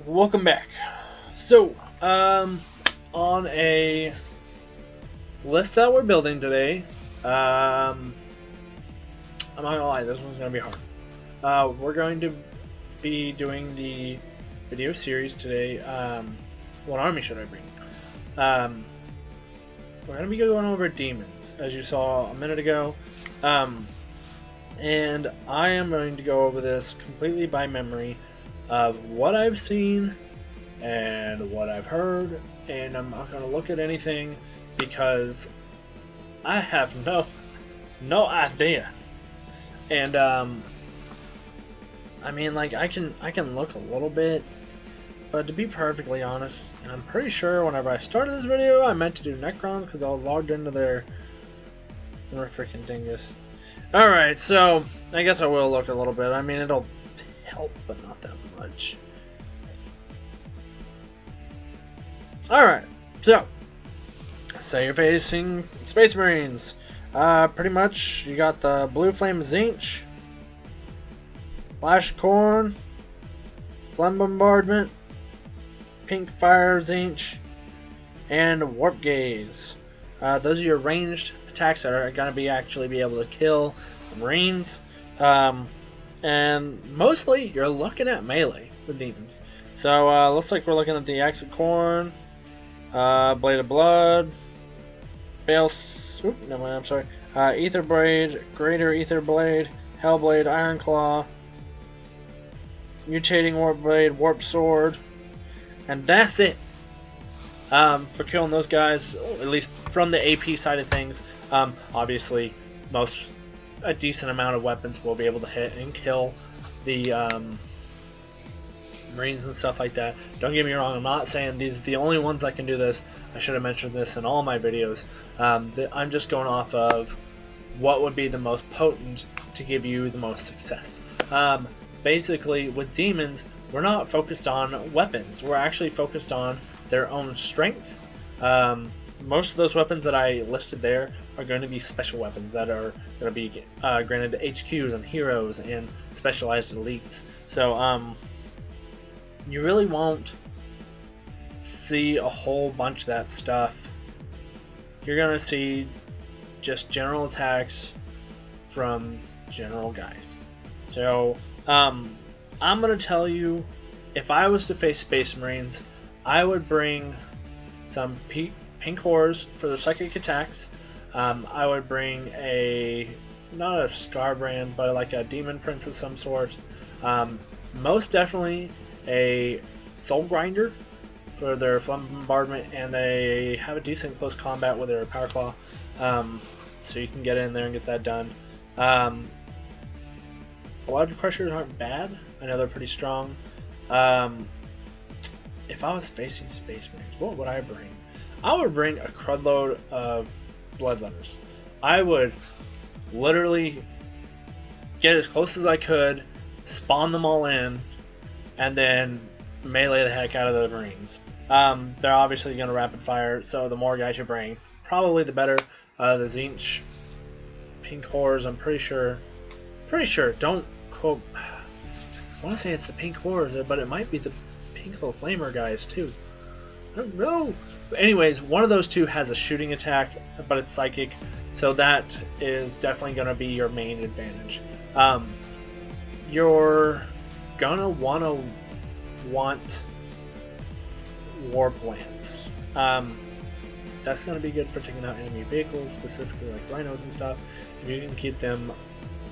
Welcome back. So, on a list that we're building today, I'm not gonna lie, this one's gonna be hard. We're going to be doing the video series today. What army should I bring? We're gonna be going over Daemons, as you saw a minute ago. And I am going to go over this completely by memory of what I've seen and what I've heard, and I'm not going to look at anything because I have no idea. And I mean, like, I can look a little bit, but to be perfectly honest, and I'm pretty sure whenever I started this video I meant to do Necron because I was logged into their freaking dingus. Alright, so I guess I will look a little bit. I mean, it'll help, but not that much. Alright, so say you're facing Space Marines. Pretty much you got the Blue Flame Zinch, Flash Corn, Flame Bombardment, Pink Fire Zinch, and Warp Gaze. Those are your ranged attacks that are going to be able to kill the Marines. And mostly you're looking at melee with demons. So looks like we're looking at the Axe of Corn, Blade of Blood, Ether Blade, Greater Ether Blade, Hellblade, Iron Claw, Mutating Warp Blade, Warp Sword, and that's it. For killing those guys, at least from the AP side of things. Obviously, a decent amount of weapons will be able to hit and kill the Marines and stuff like that. Don't get me wrong, I'm not saying these are the only ones that can do this. I should have mentioned this in all my videos. I'm just going off of what would be the most potent to give you the most success. Basically, with demons, we're not focused on weapons. We're actually focused on their own strength. Most of those weapons that I listed there are going to be special weapons that are going to be granted to HQs and heroes and specialized elites. So you really won't see a whole bunch of that stuff. You're going to see just general attacks from general guys. So I'm going to tell you, if I was to face Space Marines, I would bring some pink horrors for the psychic attacks. I would bring not a Scar brand, but like a Demon Prince of some sort. Most definitely a Soul Grinder for their Flame Bombardment, and they have a decent close combat with their Power Claw. So you can get in there and get that done. Blood Crushers aren't bad. I know they're pretty strong. If I was facing Space Marines, what would I bring? I would bring a crud load of Bloodletters. I would literally get as close as I could, spawn them all in, and then melee the heck out of the Marines. They're obviously going to rapid fire, so the more guys you bring, probably the better. The Zinch Pink Horrors, I'm pretty sure, don't quote, I want to say it's the Pink Horrors, but it might be the Pink Little Flamer guys too. I don't know. But anyways, one of those two has a shooting attack, but it's psychic, so that is definitely going to be your main advantage. You're gonna want Warp Lance. That's going to be good for taking out enemy vehicles, specifically like rhinos and stuff. If you can keep them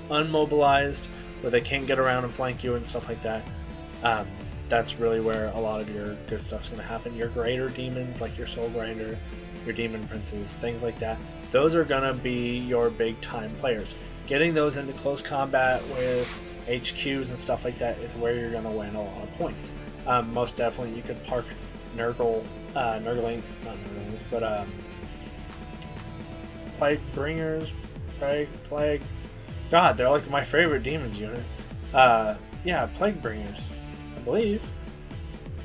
unmobilized, where they can't get around and flank you and stuff like that, that's really where a lot of your good stuff's going to happen. Your greater demons, like your Soul Grinder, your Demon Princes, things like that, those are going to be your big time players. Getting those into close combat with HQs and stuff like that is where you're going to win a lot of points. Most definitely you could park Plague Bringers. God, they're like my favorite demons unit. Yeah, Plague Bringers, I believe.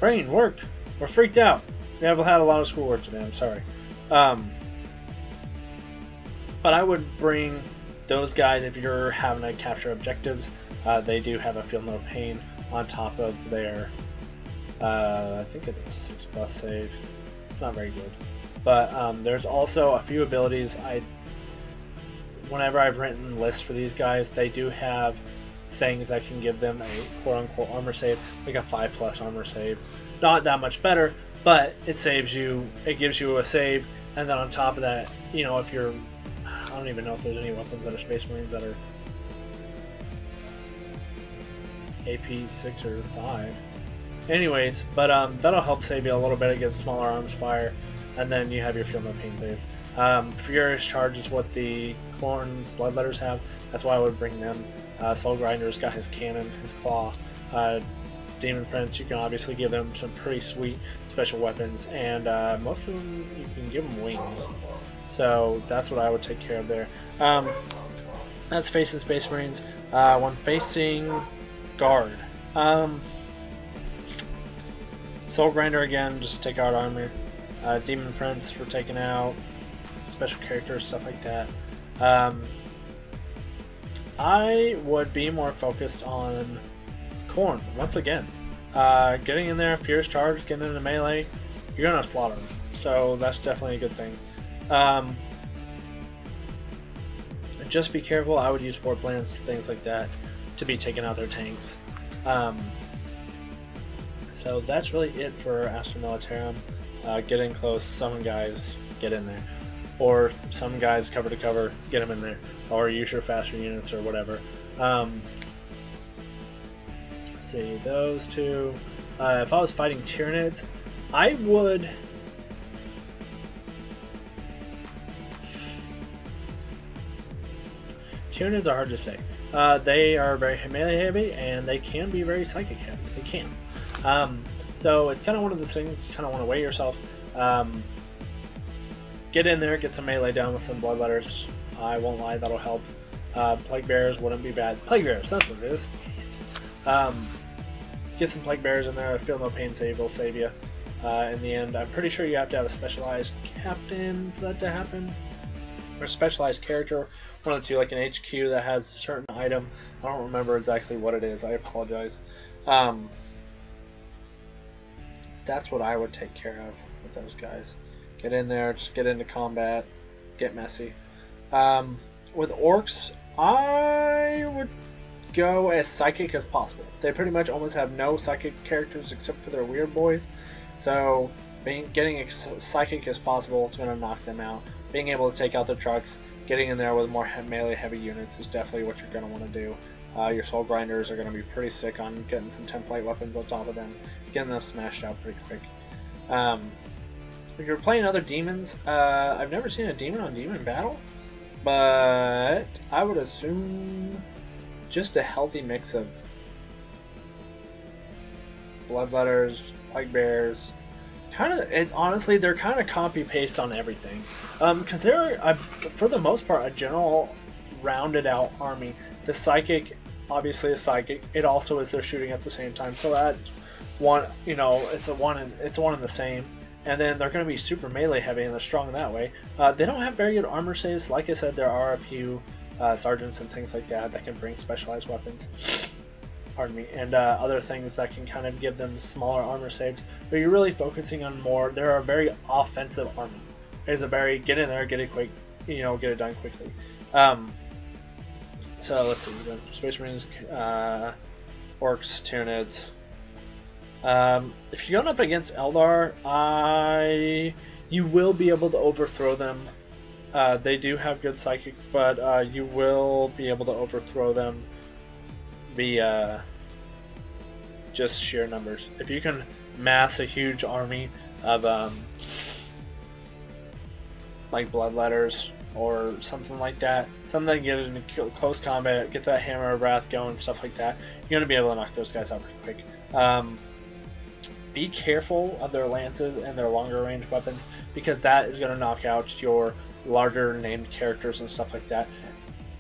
Brain worked. We're freaked out. We have had a lot of schoolwork today. I'm sorry. But I would bring those guys if you're having to capture objectives. They do have a Feel No Pain on top of their I think it's a 6+ save. It's not very good. But there's also a few abilities. Whenever I've written lists for these guys, they do have things that can give them a quote-unquote armor save, like a 5+ armor save. Not that much better, but it saves you. It gives you a save, and then on top of that, you know, if you're, I don't even know if there's any weapons that are Space Marines that are AP 6 or 5. Anyways, but that'll help save you a little bit against smaller arms fire, and then you have your Feel No Pain save. Furious Charge is what the Khorne Bloodletters have. That's why I would bring them. Soul Grinder's got his cannon, his claw. Demon Prince, you can obviously give them some pretty sweet special weapons, and most of them you can give them wings. So that's what I would take care of there. That's facing Space Marines. When facing Guard, Soul Grinder again, just take out armor. Demon Prince for taking out special characters, stuff like that. I would be more focused on Khorne once again. Getting in there, Fierce Charge, getting into melee, you're gonna slaughter them. So that's definitely a good thing. Just be careful. I would use Port Plants, things like that, to be taking out their tanks. So that's really it for Astra Militarum. Get in close, summon guys, get in there. Or some guys cover to cover, get them in there. Or use your faster units or whatever. Let's see, those two. If I was fighting Tyranids, I would... Tyranids are hard to say. They are very melee heavy, and they can be very psychic heavy. They can. So it's kind of one of those things, you kind of want to weigh yourself. Get in there, get some melee down with some Bloodletters. I won't lie, that'll help. Plague Bearers wouldn't be bad. Plague Bearers, that's what it is. Get some Plague Bearers in there. Feel No Pain save will save you. In the end, I'm pretty sure you have to have a specialized captain for that to happen. Or a specialized character. One of the two, like an HQ that has a certain item. I don't remember exactly what it is. I apologize. That's what I would take care of with those guys. Get in there, just get into combat, get messy. With orcs, I would go as psychic as possible. They pretty much almost have no psychic characters except for their weird boys. So getting as psychic as possible is going to knock them out. Being able to take out their trucks, getting in there with more melee heavy units is definitely what you're going to want to do. Your Soul Grinders are going to be pretty sick on getting some template weapons on top of them, getting them smashed out pretty quick. If you're playing other demons, I've never seen a demon on demon battle, but I would assume just a healthy mix of Bloodletters, Plague Bears. Honestly, they're kind of copy paste on everything, because they're for the most part a general rounded out army. The psychic obviously is psychic. It also is their shooting at the same time, so that one, you know, it's one and the same. And then they're going to be super melee heavy, and they're strong that way. They don't have very good armor saves. Like I said, there are a few sergeants and things like that that can bring specialized weapons. Pardon me, and other things that can kind of give them smaller armor saves. But you're really focusing on more. They're a very offensive army. It's a very get in there, get it quick, you know, get it done quickly. So let's see, we've got Space Marines, Orcs, Tyranids. If you're going up against Eldar, you will be able to overthrow them. They do have good psychic, but you will be able to overthrow them via just sheer numbers. If you can mass a huge army of like Bloodletters or something like that, something that get into close combat, get that Hammer of Wrath going, stuff like that, you're going to be able to knock those guys out pretty quick. Be careful of their lances and their longer range weapons, because that is going to knock out your larger named characters and stuff like that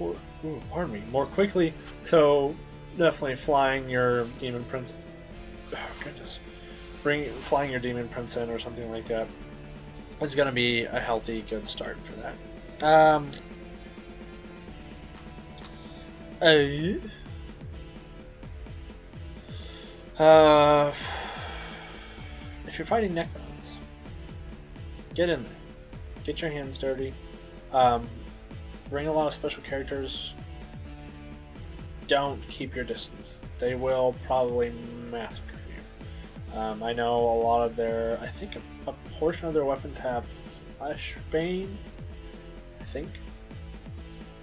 more quickly. So definitely flying your Demon Prince, flying your Demon Prince in or something like that is going to be a healthy, good start for that. if you're fighting Necrons, get in there. Get your hands dirty. Bring a lot of special characters. Don't keep your distance. They will probably massacre you. I know a lot of their, I think a portion of their weapons have flashbane, I think.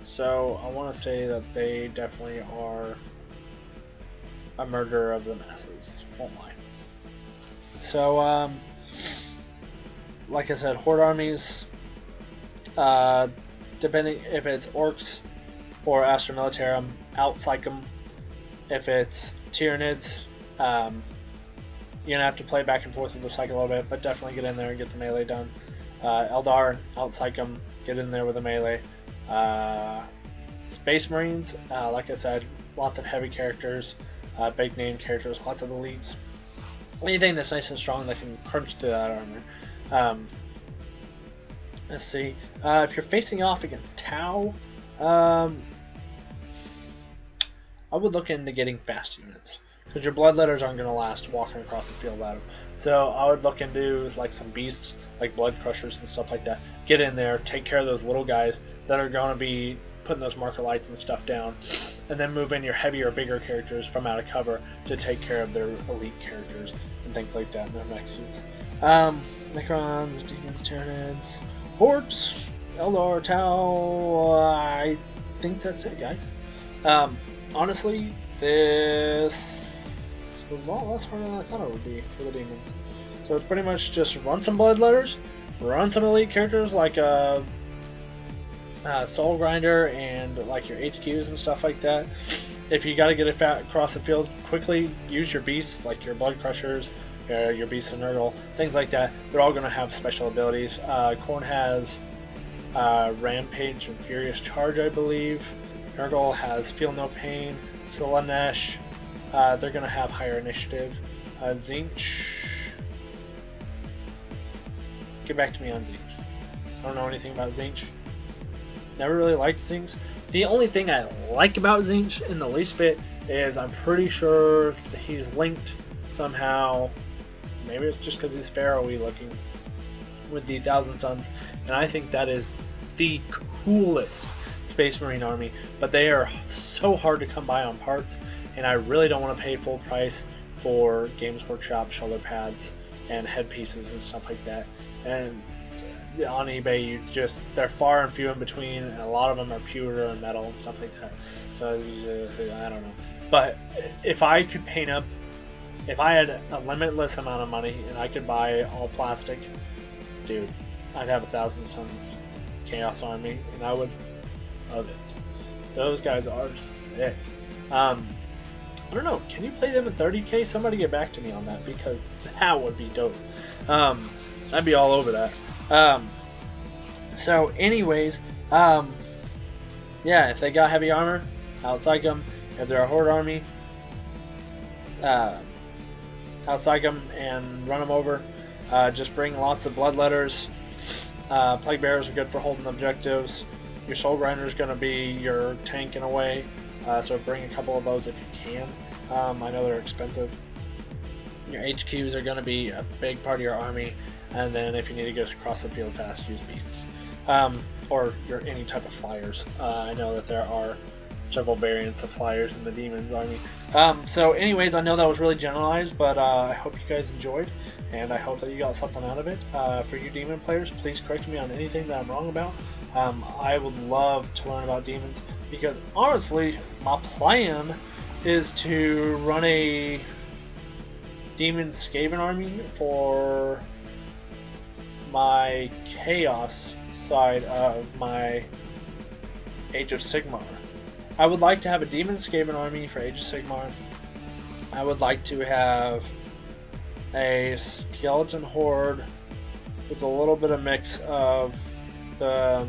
So I want to say that they definitely are a murderer of the masses. Won't lie. So, like I said, horde armies, depending if it's orcs or Astra Militarum, outpsych them. If it's Tyranids, you're gonna have to play back and forth with the psych a little bit, but definitely get in there and get the melee done. Eldar, outpsych them, get in there with the melee. Space Marines, like I said, lots of heavy characters, big name characters, lots of elites. Anything that's nice and strong that can crunch through that armor. Let's see. If you're facing off against Tau, I would look into getting fast units, because your bloodletters aren't going to last walking across the field at them. So I would look into like some beasts, like blood crushers and stuff like that. Get in there, take care of those little guys that are going to be putting those marker lights and stuff down, and then move in your heavier, bigger characters from out of cover to take care of their elite characters and things like that in their mech suits. Necrons, Demons, Tyranids, Hordes, Eldar, Tau. I think that's it, guys. Honestly, this was a lot less hard than I thought it would be for the Demons. So it's pretty much just run some bloodletters, run some elite characters like Soul Grinder and like your HQs and stuff like that. If you got to get it across the field quickly, use your beasts like your Blood Crushers, your Beasts of Nurgle, things like that. They're all going to have special abilities. Khorne has Rampage and Furious Charge, I believe. Nurgle has Feel No Pain. Slaanesh, they're going to have higher initiative. Tzeentch, get back to me on Tzeentch. I don't know anything about Tzeentch. Never really liked Tzeentch. The only thing I like about Tzeentch in the least bit is I'm pretty sure that he's linked somehow. Maybe it's just because he's Pharaoh-y looking with the Thousand Suns, and I think that is the coolest Space Marine army. But they are so hard to come by on parts, and I really don't want to pay full price for Games Workshop shoulder pads and headpieces and stuff like that. And on eBay, they're far and few in between, and a lot of them are pewter and metal and stuff like that. So I don't know. But if I could paint up, if I had a limitless amount of money and I could buy all plastic, dude, I'd have 1,000 Suns Chaos Army, and I would love it. Those guys are sick. I don't know. Can you play them at 30k? Somebody get back to me on that, because that would be dope. I'd be all over that. So anyways, yeah, if they got heavy armor, outpsych them. If they're a horde army, outpsych them and run them over. Just bring lots of bloodletters. Plague bearers are good for holding objectives. Your soul grinder is going to be your tank in a way, so bring a couple of those if you can. I know they're expensive. Your HQs are going to be a big part of your army. And then if you need to get across the field fast, use beasts. Or any type of flyers. I know that there are several variants of flyers in the Demons army. So anyways, I know that was really generalized, but I hope you guys enjoyed, and I hope that you got something out of it. For you Demon players, please correct me on anything that I'm wrong about. I would love to learn about Demons, because honestly, my plan is to run a Demon Skaven army for my Chaos side of my Age of Sigmar. I would like to have a Demon Skaven army for Age of Sigmar. I would like to have a Skeleton Horde with a little bit of mix of the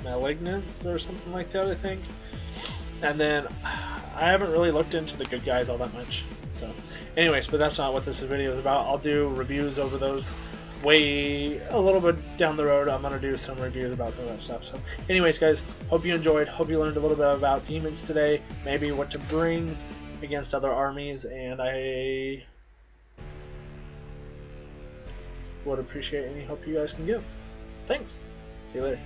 Malignants or something like that, I think. And then I haven't really looked into the good guys all that much. So anyways, but that's not what this video is about. I'll do reviews over those way a little bit down the road. I'm gonna do some reviews about some of that stuff. So anyways, guys, hope you enjoyed, hope you learned a little bit about Demons today, maybe what to bring against other armies, and I would appreciate any help you guys can give. Thanks. See you later.